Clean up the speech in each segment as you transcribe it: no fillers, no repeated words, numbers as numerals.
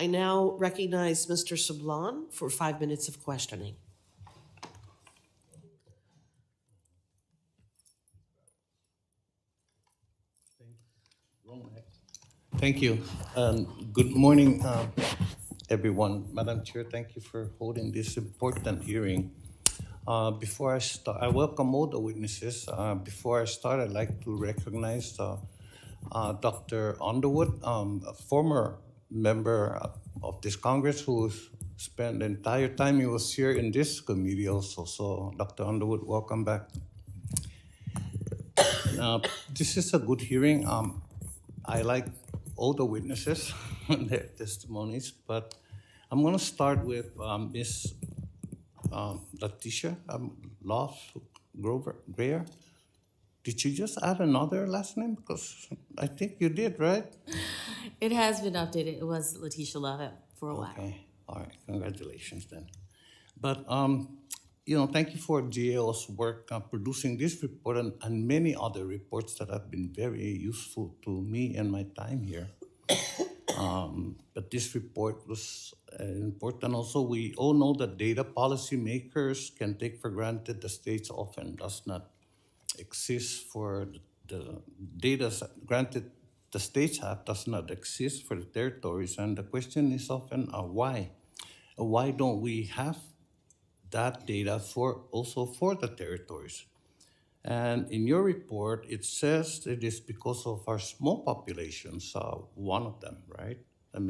I now recognize Mr. Sablan for 5 minutes of questioning. Thank you. Good morning, everyone. Madam Chair, thank you for holding this important hearing. Before I start, I welcome all the witnesses. Before I start, I'd like to recognize Dr. Underwood, a former member of this Congress who spent the entire time he was here in this committee also. So Dr. Underwood, welcome back. This is a good hearing. I like all the witnesses and their testimonies, but I'm going to start with Ms. Latesha Grayer. Did you just add another last name? Because I think you did, right? It has been updated. It was Latesha Love for a while. Okay, all right, congratulations then. But, thank you for GAO's work producing this report and many other reports that have been very useful to me and my time here. But this report was important also. We all know that data policymakers can take for granted the states often does not exist for the data granted the states have does not exist for the territories. And the question is often why? Why don't we have that data also for the territories? And in your report, it says it is because of our small populations, one of them, right? A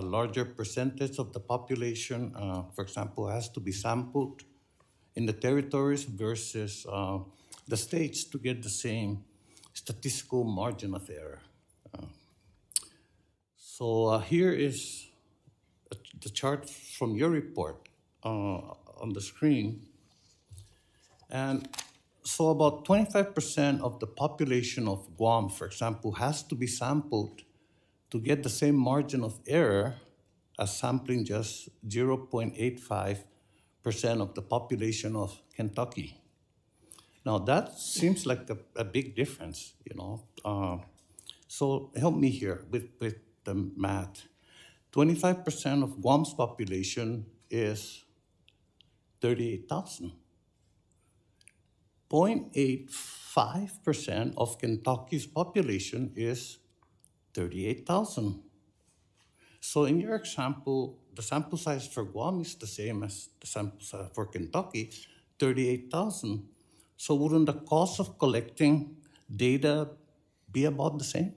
larger percentage of the population, for example, has to be sampled in the territories versus the states to get the same statistical margin of error. So here is the chart from your report on the screen. And so about 25% of the population of Guam, for example, has to be sampled to get the same margin of error as sampling just 0.85% of the population of Kentucky. Now that seems like a big difference, So help me here with the math. 25% of Guam's population is 38,000. 0.85% of Kentucky's population is 38,000. So in your example, the sample size for Guam is the same as the sample size for Kentucky, 38,000. So wouldn't the cost of collecting data be about the same?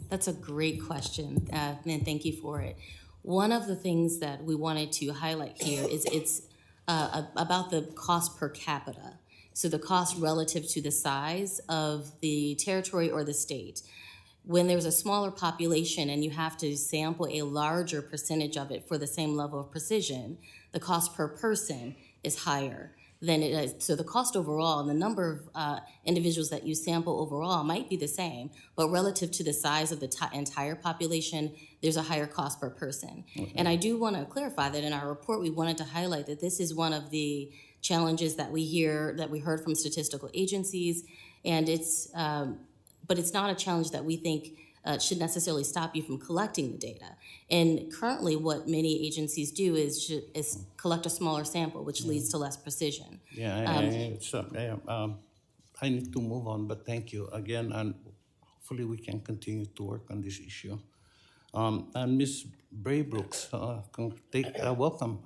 That's a great question, and thank you for it. One of the things that we wanted to highlight here is it's about the cost per capita. So the cost relative to the size of the territory or the state. When there's a smaller population and you have to sample a larger percentage of it for the same level of precision, the cost per person is higher than it is. So the cost overall and the number of individuals that you sample overall might be the same, but relative to the size of the entire population, there's a higher cost per person. Okay. And I do want to clarify that in our report, we wanted to highlight that this is one of the challenges that we heard from statistical agencies, and but it's not a challenge that we think should necessarily stop you from collecting the data. And currently what many agencies do is collect a smaller sample, which leads to less precision. I need to move on, but thank you again, and hopefully we can continue to work on this issue. And Ms. Braybrooks, welcome.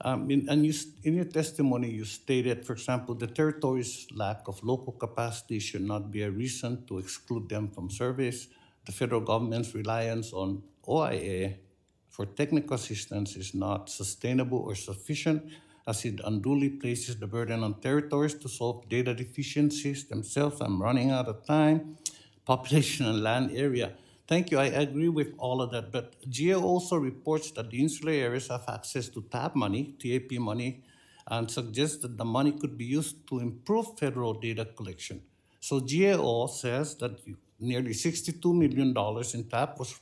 In your testimony, you stated, for example, the territory's lack of local capacity should not be a reason to exclude them from service. The federal government's reliance on OIA for technical assistance is not sustainable or sufficient, as it unduly places the burden on territories to solve data deficiencies themselves. I'm running out of time. Population and land area. Thank you, I agree with all of that, but GAO also reports that the insular areas have access to TAP money, TAP money, and suggests that the money could be used to improve federal data collection. So GAO says that nearly $62 million in TAP was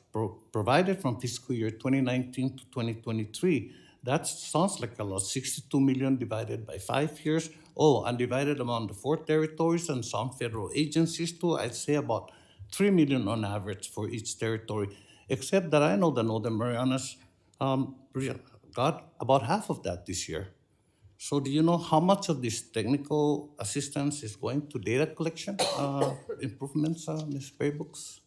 provided from fiscal year 2019 to 2023. That sounds like a lot, 62 million divided by 5 years. Oh, and divided among the 4 territories and some federal agencies too, I'd say about 3 million on average for each territory, except that I know the Northern Marianas got about half of that this year. So do you know how much of this technical assistance is going to data collection improvements, Ms. Braybrooks?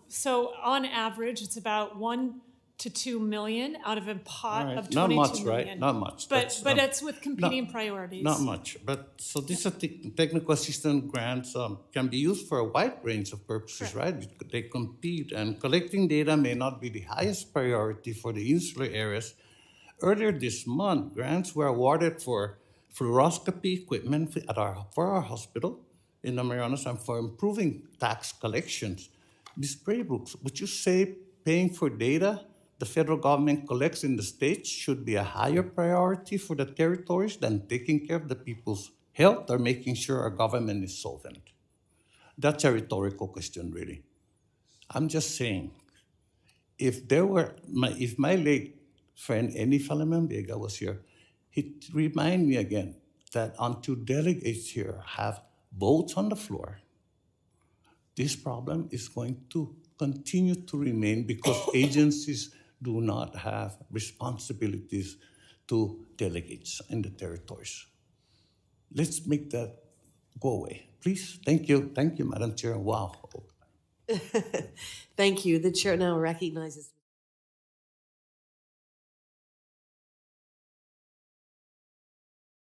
So on average, it's about 1 to 2 million out of a pot All right. of 22 Not million. much, right? Not much. But that's with competing priorities. Not much. But so these are technical assistance grants can be used for a wide range of purposes, right? They compete, and collecting data may not be the highest priority for the insular areas. Earlier this month, grants were awarded for fluoroscopy equipment for our hospital in the Marianas and for improving tax collections. Ms. Braybrooks, would you say paying for data the federal government collects in the states should be a higher priority for the territories than taking care of the people's health or making sure our government is solvent? That's a rhetorical question, really. I'm just saying, if my late friend Eni Falaman Vega was here, he'd remind me again that until delegates here have votes on the floor, this problem is going to continue to remain because agencies do not have responsibilities to delegates in the territories. Let's make that go away, please. Thank you. Thank you, Madam Chair. Wow. Thank you. The chair now recognizes